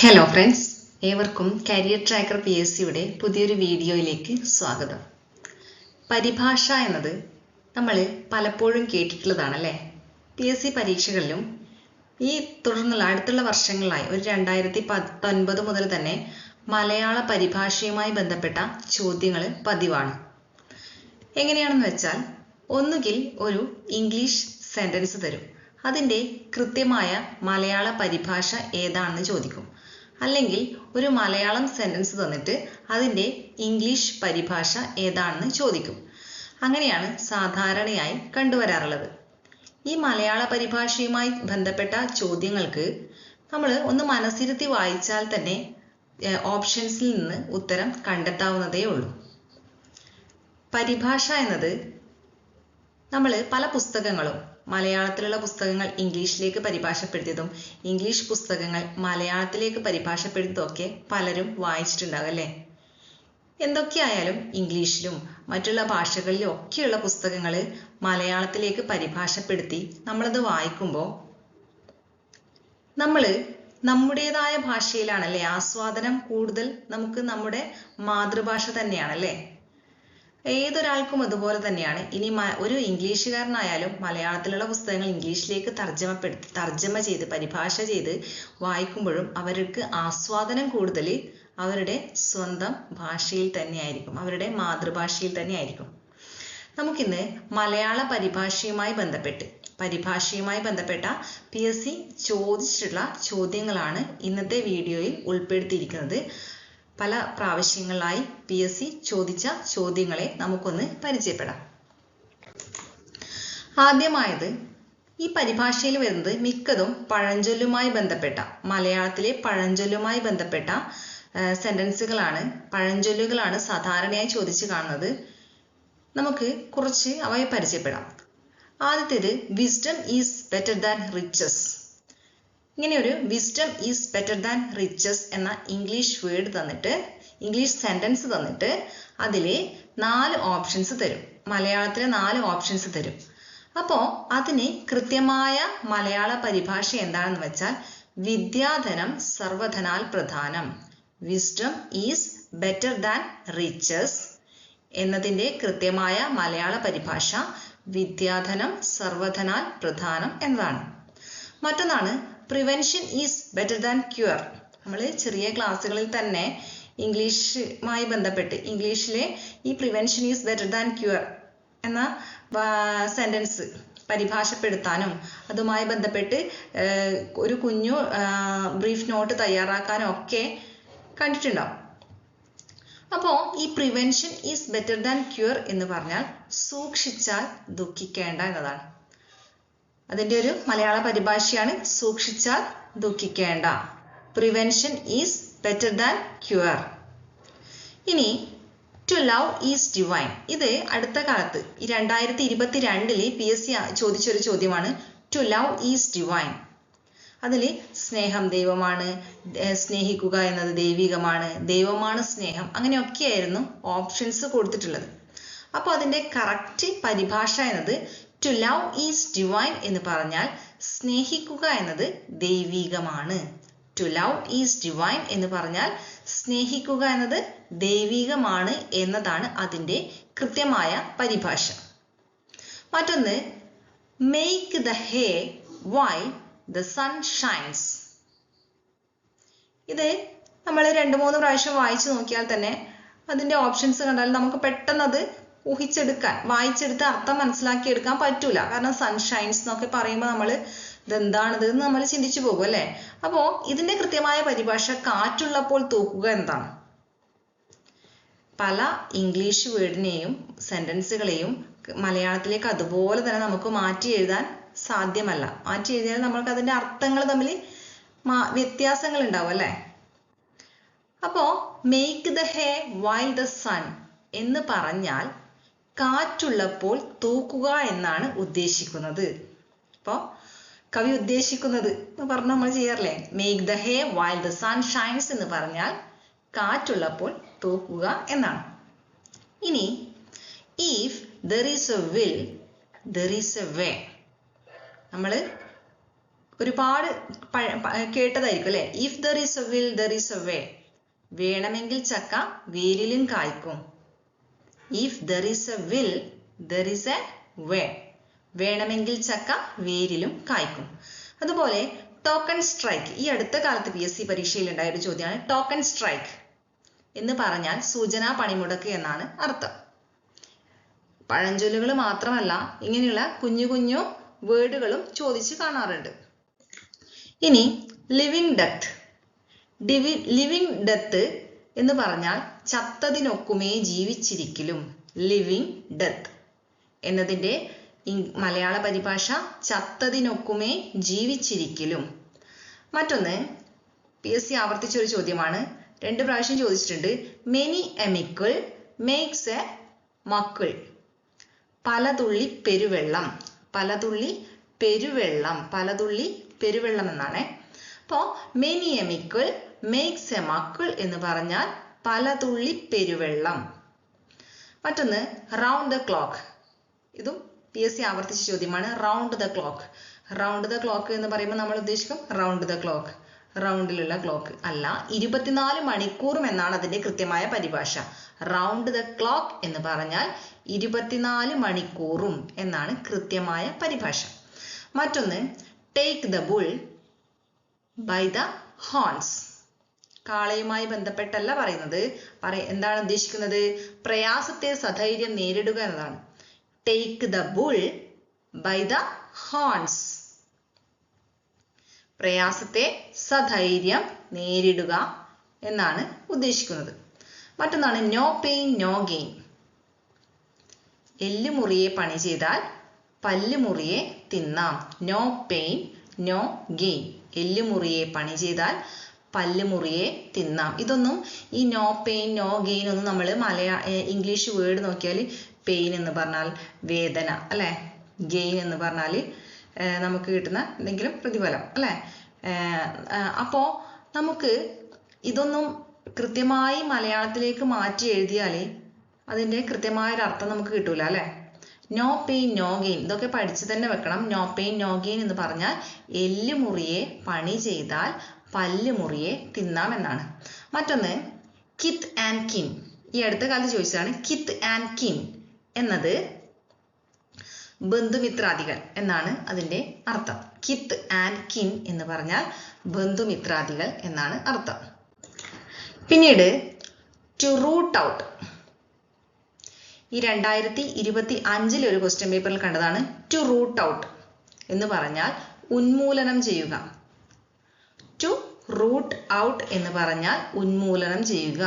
Hello friends, ഏവർക്കും career tracker PSCയുടെ പുതിയൊരു വീഡിയോയിലേക്ക് സ്വാഗതം. പരിഭാഷ എന്നത് നമ്മൾ പലപ്പോഴും കേട്ടിട്ടുള്ളതാണല്ലേ. PSC പരീക്ഷകളിലും ഈ തുടർന്നുള്ള അടുത്തുള്ള വർഷങ്ങളിലായി ഒരു 2019 മുതൽ തന്നെ മലയാള പരിഭാഷയുമായി ബന്ധപ്പെട്ട ചോദ്യങ്ങൾ പതിവാണ്. എങ്ങനെയാണെന്ന് വെച്ചാൽ, ഒന്നുകിൽ ഒരു ഇംഗ്ലീഷ് സെൻറ്റൻസ് തരും, അതിൻ്റെ കൃത്യമായ മലയാള പരിഭാഷ ഏതാണെന്ന് ചോദിക്കും. അല്ലെങ്കിൽ ഒരു മലയാളം സെൻറ്റൻസ് തന്നിട്ട് അതിൻ്റെ ഇംഗ്ലീഷ് പരിഭാഷ ഏതാണെന്ന് ചോദിക്കും. അങ്ങനെയാണ് സാധാരണയായി കണ്ടുവരാറുള്ളത്. ഈ മലയാള പരിഭാഷയുമായി ബന്ധപ്പെട്ട ചോദ്യങ്ങൾക്ക് നമ്മൾ ഒന്ന് മനസ്സിരുത്തി വായിച്ചാൽ തന്നെ ഓപ്ഷൻസിൽ നിന്ന് ഉത്തരം കണ്ടെത്താവുന്നതേ ഉള്ളൂ. പരിഭാഷ എന്നത് നമ്മൾ പല പുസ്തകങ്ങളും, മലയാളത്തിലുള്ള പുസ്തകങ്ങൾ ഇംഗ്ലീഷിലേക്ക് പരിഭാഷപ്പെടുത്തിയതും ഇംഗ്ലീഷ് പുസ്തകങ്ങൾ മലയാളത്തിലേക്ക് പരിഭാഷപ്പെടുത്തിയതും ഒക്കെ പലരും വായിച്ചിട്ടുണ്ടാകും അല്ലേ. എന്തൊക്കെയായാലും ഇംഗ്ലീഷിലും മറ്റുള്ള ഭാഷകളിലും ഒക്കെയുള്ള പുസ്തകങ്ങൾ മലയാളത്തിലേക്ക് പരിഭാഷപ്പെടുത്തി നമ്മളത് വായിക്കുമ്പോൾ നമ്മൾ നമ്മുടേതായ ഭാഷയിലാണല്ലേ ആസ്വാദനം കൂടുതൽ. നമുക്ക് നമ്മുടെ മാതൃഭാഷ തന്നെയാണല്ലേ. ഏതൊരാൾക്കും അതുപോലെ തന്നെയാണ്. ഇനി ഒരു ഇംഗ്ലീഷുകാരനായാലും മലയാളത്തിലുള്ള പുസ്തകങ്ങൾ ഇംഗ്ലീഷിലേക്ക് തർജ്ജമ ചെയ്ത് പരിഭാഷ ചെയ്ത് വായിക്കുമ്പോഴും അവർക്ക് ആസ്വാദനം കൂടുതൽ അവരുടെ സ്വന്തം ഭാഷയിൽ തന്നെയായിരിക്കും, അവരുടെ മാതൃഭാഷയിൽ തന്നെയായിരിക്കും. നമുക്കിന്ന് മലയാള പരിഭാഷയുമായി ബന്ധപ്പെട്ട PSC ചോദിച്ചിട്ടുള്ള ചോദ്യങ്ങളാണ് ഇന്നത്തെ വീഡിയോയിൽ ഉൾപ്പെടുത്തിയിരിക്കുന്നത്. പല പ്രാവശ്യങ്ങളായി PSC ചോദിച്ച ചോദ്യങ്ങളെ നമുക്കൊന്ന് പരിചയപ്പെടാം. ആദ്യമായത്, ഈ പരിഭാഷയിൽ വരുന്നത് മിക്കതും പഴഞ്ചൊല്ലുമായി ബന്ധപ്പെട്ട, മലയാളത്തിലെ പഴഞ്ചൊല്ലുമായി ബന്ധപ്പെട്ട സെന്റൻസുകളാണ്, പഴഞ്ചൊല്ലുകളാണ് സാധാരണയായി ചോദിച്ചു കാണുന്നത്. നമുക്ക് കുറച്ച് അവയെ പരിചയപ്പെടാം. ആദ്യത്തേത്, wisdom is better than riches. ഇങ്ങനെ ഒരു wisdom is better than riches എന്ന ഇംഗ്ലീഷ് വേർഡ് തന്നിട്ട്, ഇംഗ്ലീഷ് സെൻറ്റൻസ് തന്നിട്ട് അതിൽ 4 ഓപ്ഷൻസ് തരും, മലയാളത്തിലെ 4 ഓപ്ഷൻസ് തരും. അപ്പോൾ അതിന് കൃത്യമായ മലയാള പരിഭാഷ എന്താണെന്ന് വെച്ചാൽ, വിദ്യാധനം സർവധനാൽ പ്രധാനം. Wisdom is better than riches എന്നതിൻ്റെ കൃത്യമായ മലയാള പരിഭാഷ വിദ്യാധനം സർവധനാൽ പ്രധാനം എന്നതാണ്. മറ്റൊന്നാണ്, prevention is better than cure. നമ്മൾ ചെറിയ ക്ലാസ്സുകളിൽ തന്നെ ഇംഗ്ലീഷുമായി ബന്ധപ്പെട്ട് ഇംഗ്ലീഷിലെ ഈ prevention is better than cure എന്ന സെൻറ്റൻസ് പരിഭാഷപ്പെടുത്താനും അതുമായി ബന്ധപ്പെട്ട് ഒരു കുഞ്ഞു ബ്രീഫ് നോട്ട് തയ്യാറാക്കാനും ഒക്കെ കണ്ടിട്ടുണ്ടാവും. അപ്പോൾ ഈ prevention is better than cure എന്ന് പറഞ്ഞാൽ സൂക്ഷിച്ചാൽ ദുഃഖിക്കേണ്ട എന്നതാണ്. അതിൻ്റെ ഒരു മലയാള പരിഭാഷയാണ് സൂക്ഷിച്ചാൽ ദുഃഖിക്കേണ്ട. Prevention is better than cure. ഇനി ടു ലവ് ഈസ് ഡിവൈൻ. ഇത് അടുത്ത കാലത്ത് 2022 PSC ചോദിച്ചൊരു ചോദ്യമാണ്. To love is divine. അതിൽ സ്നേഹം ദൈവമാണ്, സ്നേഹിക്കുക എന്നത് ദൈവികമാണ്, ദൈവമാണ് സ്നേഹം, അങ്ങനെയൊക്കെയായിരുന്നു ഓപ്ഷൻസ് കൊടുത്തിട്ടുള്ളത്. അപ്പോൾ അതിൻ്റെ കറക്റ്റ് പരിഭാഷ എന്നത് ടു ലവ് ഈസ് ഡിവൈൻ എന്ന് പറഞ്ഞാൽ സ്നേഹിക്കുക എന്നത് ദൈവികമാണ്. ടു ലവ് ഈസ് ഡിവൈൻ എന്ന് പറഞ്ഞാൽ സ്നേഹിക്കുക എന്നത് ദൈവികമാണ് എന്നതാണ് അതിൻ്റെ കൃത്യമായ പരിഭാഷ. മറ്റൊന്ന്, make the hay while the sun shines. ഇത് നമ്മൾ 2-3 പ്രാവശ്യം വായിച്ചു നോക്കിയാൽ തന്നെ അതിൻ്റെ ഓപ്ഷൻസ് കണ്ടാൽ നമുക്ക് പെട്ടെന്ന് അത് വായിച്ചെടുത്ത് അർത്ഥം മനസ്സിലാക്കിയെടുക്കാൻ പറ്റൂല. കാരണം സൺഷൈൻസ് എന്നൊക്കെ പറയുമ്പോൾ നമ്മൾ ഇതെന്താണിത് എന്ന് നമ്മൾ ചിന്തിച്ചു പോകും അല്ലേ. അപ്പോൾ ഇതിൻ്റെ കൃത്യമായ പരിഭാഷ കാറ്റുള്ളപ്പോൾ തൂക്കുക എന്താണ്. പല ഇംഗ്ലീഷ് വേർഡിനെയും സെൻറ്റൻസുകളെയും മലയാളത്തിലേക്ക് അതുപോലെ തന്നെ നമുക്ക് മാറ്റി എഴുതാൻ സാധ്യമല്ല. മാറ്റി എഴുതിയാൽ നമ്മൾക്ക് അതിൻ്റെ അർത്ഥങ്ങൾ തമ്മിൽ വ്യത്യാസങ്ങൾ ഉണ്ടാവും അല്ലേ. അപ്പോൾ make the hay while the sun എന്ന് പറഞ്ഞാൽ കാറ്റുള്ളപ്പോൾ തൂക്കുക എന്നാണ് ഉദ്ദേശിക്കുന്നത്. അപ്പോൾ കവി ഉദ്ദേശിക്കുന്നത് എന്ന് പറഞ്ഞ് നമ്മൾ ചെയ്യാറില്ലേ, make the hay while the sun shines എന്ന് പറഞ്ഞാൽ കാറ്റുള്ളപ്പോൾ തൂക്കുക എന്നാണ്. ഇനി if there is a will there is a way. നമ്മൾ ഒരുപാട് കേട്ടതായിരിക്കും അല്ലെ. If there is a will there is a way. വേണമെങ്കിൽ ചക്ക വേരിലും കായ്ക്കും. If there is a will there is a way. വേണമെങ്കിൽ ചക്ക വേരിലും കായ്ക്കും. അതുപോലെ ടോക്കൺ സ്ട്രൈക്ക്. ഈ അടുത്ത കാലത്ത് PSC പരീക്ഷയിൽ ഉണ്ടായ ഒരു ചോദ്യമാണ് ടോക്കൺ സ്ട്രൈക്ക് എന്ന് പറഞ്ഞാൽ സൂചനാ പണിമുടക്ക് എന്നാണ് അർത്ഥം. പഴഞ്ചൊല്ലുകൾ മാത്രമല്ല, ഇങ്ങനെയുള്ള കുഞ്ഞു കുഞ്ഞു വേർഡുകളും ചോദിച്ച് കാണാറുണ്ട്. ഇനി ലിവിങ് ഡെത്ത്. ലിവിങ് ഡെത്ത് എന്ന് പറഞ്ഞാൽ ചത്തതിനൊക്കുമേ ജീവിച്ചിരിക്കലും. ലിവിങ് ഡെത്ത് എന്നതിൻ്റെ മലയാള പരിഭാഷ ചത്തതിനൊക്കുമേ ജീവിച്ചിരിക്കലും. മറ്റൊന്ന് PSC ആവർത്തിച്ചൊരു ചോദ്യമാണ്, 2 പ്രാവശ്യം ചോദിച്ചിട്ടുണ്ട്. Many a mickle makes a muckle. പലതുള്ളി പെരുവെള്ളം. പലതുള്ളി പെരുവെള്ളം. പലതുള്ളി പെരുവെള്ളം എന്നാണ്. അപ്പോൾ many a mickle makes a muckle എന്ന് പറഞ്ഞാൽ പലതുള്ളി പെരുവെള്ളം. മറ്റൊന്ന് റൗണ്ട് ദ ക്ലോക്ക്. ഇതും PSC ആവർത്തിച്ച ചോദ്യമാണ്. Round the clock. Round the clock എന്ന് പറയുമ്പോൾ നമ്മൾ ഉദ്ദേശിക്കും റൗണ്ട് ദ ക്ലോക്ക്, റൗണ്ടിലുള്ള ക്ലോക്ക് അല്ല, 24 മണിക്കൂറും എന്നാണ് അതിൻ്റെ കൃത്യമായ പരിഭാഷ. റൗണ്ട് ദ ക്ലോക്ക് എന്ന് പറഞ്ഞാൽ 24 മണിക്കൂറും എന്നാണ് കൃത്യമായ പരിഭാഷ. മറ്റൊന്ന് take the bull by the horns. കാളയുമായി ബന്ധപ്പെട്ടല്ല പറയുന്നത്. എന്താണ് ഉദ്ദേശിക്കുന്നത്? പ്രയാസത്തെ സധൈര്യം നേരിടുക എന്നതാണ്. Take the bull by the horns. പ്രയാസത്തെ സധൈര്യം നേരിടുക എന്നാണ് ഉദ്ദേശിക്കുന്നത്. മറ്റൊന്നാണ് നോ പെയിൻ നോ ഗെയിൻ. എല്ലുമുറിയെ പണി ചെയ്താൽ പല്ലുമുറിയെ തിന്നാം. No pain no gain. എല്ലുമുറിയെ പണി ചെയ്താൽ പല്ലുമുറിയെ തിന്നാം. ഇതൊന്നും ഈ നോ പെയിൻ നോ ഗെയിൻ ഒന്നും നമ്മൾ ഇംഗ്ലീഷ് വേർഡ് നോക്കിയാൽ പെയിൻ എന്ന് പറഞ്ഞാൽ വേദന അല്ലേ, ഗെയിൻ എന്ന് പറഞ്ഞാൽ നമുക്ക് കിട്ടുന്ന എന്തെങ്കിലും പ്രതിഫലം അല്ലേ. അപ്പോൾ നമുക്ക് ഇതൊന്നും കൃത്യമായി മലയാളത്തിലേക്ക് മാറ്റി എഴുതിയാൽ അതിൻ്റെ കൃത്യമായൊരു അർത്ഥം നമുക്ക് കിട്ടൂല അല്ലേ. നോ പെയിൻ നോ ഗെയിൻ ഇതൊക്കെ പഠിച്ച് തന്നെ വെക്കണം. നോ പെയിൻ നോ ഗെയിൻ എന്ന് പറഞ്ഞാൽ എല്ലുമുറിയെ പണി ചെയ്താൽ പല്ലുമുറിയെ തിന്നാം എന്നാണ്. മറ്റൊന്ന് കിത്ത് ആൻഡ് കിൻ. ഈ അടുത്ത കാലത്ത് ചോദിച്ചതാണ്. കിത്ത് ആൻഡ് കിൻ എന്നത് ബന്ധുമിത്രാദികൾ എന്നാണ് അതിൻ്റെ അർത്ഥം. കിത്ത് ആൻഡ് കിൻ എന്ന് പറഞ്ഞാൽ ബന്ധുമിത്രാദികൾ എന്നാണ് അർത്ഥം. പിന്നീട് ടു റൂട്ട് ഔട്ട്. ഈ 2025 ഒരു ക്വസ്റ്റ്യൻ പേപ്പറിൽ കണ്ടതാണ്. ടു റൂട്ട് ഔട്ട് എന്ന് പറഞ്ഞാൽ ഉന്മൂലനം ചെയ്യുക. ടു റൂട്ട് ഔട്ട് എന്ന് പറഞ്ഞാൽ ഉന്മൂലനം ചെയ്യുക.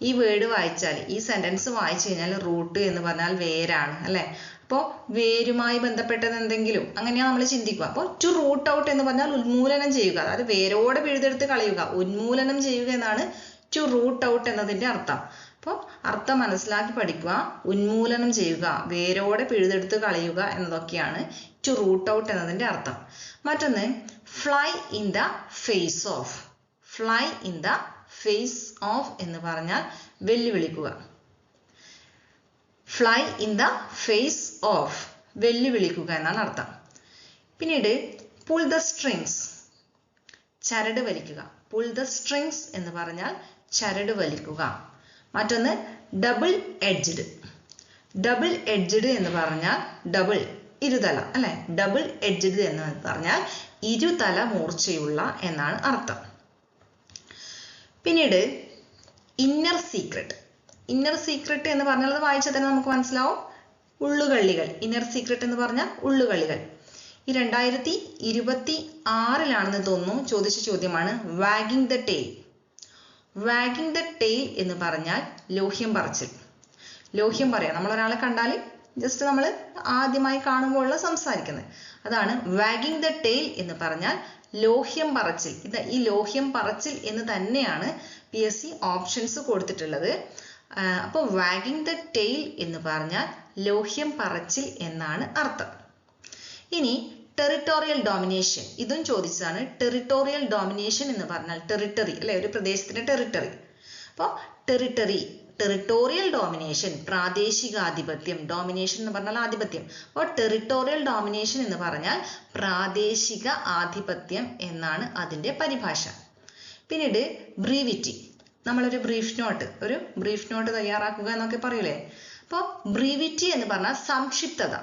ഈ വേർഡ് വായിച്ചാൽ, ഈ സെന്റൻസ് വായിച്ചു കഴിഞ്ഞാൽ റൂട്ട് എന്ന് പറഞ്ഞാൽ വേരാണ് അല്ലേ. അപ്പോൾ വേരുമായി ബന്ധപ്പെട്ടത് എന്തെങ്കിലും അങ്ങനെയാണ് നമ്മൾ ചിന്തിക്കുക. അപ്പോൾ ടു റൂട്ട് ഔട്ട് എന്ന് പറഞ്ഞാൽ ഉന്മൂലനം ചെയ്യുക, അതായത് വേരോടെ പിഴുതെടുത്ത് കളയുക, ഉന്മൂലനം ചെയ്യുക എന്നാണ് ടു റൂട്ട് ഔട്ട് എന്നതിൻ്റെ അർത്ഥം. അപ്പോൾ അർത്ഥം മനസ്സിലാക്കി പഠിക്കുക. ഉന്മൂലനം ചെയ്യുക, വേരോടെ പിഴുതെടുത്ത് കളയുക എന്നതൊക്കെയാണ് ടു റൂട്ട് ഔട്ട് എന്നതിൻ്റെ അർത്ഥം. മറ്റൊന്ന് fly in the face of. Fly in the face of എന്ന് പറഞ്ഞാൽ വെല്ലുവിളിക്കുക. Fly in the face of വെല്ലുവിളിക്കുക എന്നാണ് അർത്ഥം. പിന്നീട് പുൾ ദ സ്ട്രിങ്സ്, ചരട് വലിക്കുക. പുൾ ദ സ്ട്രിങ്സ് എന്ന് പറഞ്ഞാൽ ചരട് വലിക്കുക. മറ്റൊന്ന് ഡബിൾ എഡ്ജ്ഡ്. ഡബിൾ എഡ്ജ്ഡ് എന്ന് പറഞ്ഞാൽ ഡബിൾ ഇരുതല അല്ലെ. ഡബിൾ എഡ്ജ്ഡ് എന്ന് പറഞ്ഞാൽ ഇരുതല മൂർച്ചയുള്ള എന്നാണ് അർത്ഥം. പിന്നീട് ഇന്നർ സീക്രട്ട്. ഇന്നർ സീക്രട്ട് എന്ന് പറഞ്ഞാൽ അത് വായിച്ചാൽ തന്നെ നമുക്ക് മനസ്സിലാവും. ഉള്ളുകള്ളികൾ. ഇന്നർ സീക്രട്ട് എന്ന് പറഞ്ഞാൽ ഉള്ളുകള്ളികൾ. ഈ 2026 തോന്നുന്നു ചോദിച്ച ചോദ്യമാണ് wagging the tail. Wagging the tail എന്ന് പറഞ്ഞാൽ ലോഹ്യം പറച്ചിൽ. ലോഹ്യം പറയാം. നമ്മൾ ഒരാളെ കണ്ടാൽ ജസ്റ്റ് നമ്മൾ ആദ്യമായി കാണുമ്പോഴുള്ള സംസാരിക്കുന്നത് അതാണ് വാഗിങ് ദ ടെയിൽ എന്ന് പറഞ്ഞാൽ ലോഹ്യം പറച്ചിൽ. ഈ ലോഹ്യം പറച്ചിൽ എന്ന് തന്നെയാണ് PSC ഓപ്ഷൻസ് കൊടുത്തിട്ടുള്ളത്. അപ്പോൾ വാഗിങ് ദ ടെയിൽ എന്ന് പറഞ്ഞാൽ ലോഹ്യം പറച്ചിൽ എന്നാണ് അർത്ഥം. ഇനി ടെറിട്ടോറിയൽ ഡോമിനേഷൻ, ഇതും ചോദിച്ചതാണ്. ടെറിട്ടോറിയൽ ഡോമിനേഷൻ എന്ന് പറഞ്ഞാൽ ടെറിട്ടറി അല്ലെ, ഒരു പ്രദേശത്തിന്റെ ടെറിട്ടറി. അപ്പോൾ ടെറിട്ടോറിയൽ ഡോമിനേഷൻ, പ്രാദേശികാധിപത്യം. ഡോമിനേഷൻ എന്ന് പറഞ്ഞാൽ ആധിപത്യം. അപ്പോൾ ടെറിട്ടോറിയൽ ഡോമിനേഷൻ എന്ന് പറഞ്ഞാൽ പ്രാദേശിക ആധിപത്യം എന്നാണ് അതിൻ്റെ പരിഭാഷ. പിന്നീട് ബ്രീവിറ്റി. നമ്മളൊരു ബ്രീഫ് നോട്ട് തയ്യാറാക്കുക എന്നൊക്കെ പറയൂലേ. അപ്പോൾ ബ്രീവിറ്റി എന്ന് പറഞ്ഞാൽ സംക്ഷിപ്തത,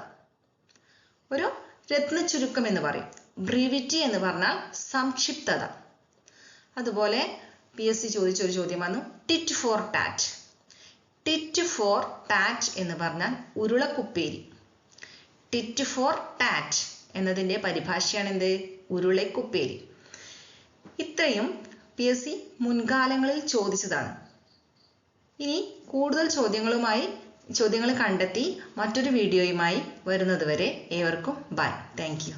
ഒരു രത്നച്ചുരുക്കം എന്ന് പറയും. ബ്രീവിറ്റി എന്ന് പറഞ്ഞാൽ സംക്ഷിപ്തത. അതുപോലെ PSC ചോദിച്ചൊരു ചോദ്യം വന്നു, tit four tat. Tit four tat എന്ന് പറഞ്ഞാൽ ഉരുളക്കുപ്പേരി. ടിറ്റ് ഫോർ ടാറ്റ് എന്നതിൻ്റെ പരിഭാഷയാണ് എന്ത്? ഉരുളക്കുപ്പേരി. ഇത്രയും PSC മുൻകാലങ്ങളിൽ ചോദിച്ചതാണ്. ഇനി കൂടുതൽ ചോദ്യങ്ങൾ കണ്ടെത്തി മറ്റൊരു വീഡിയോയുമായി വരുന്നതുവരെ ഏവർക്കും ബൈ. Thank you.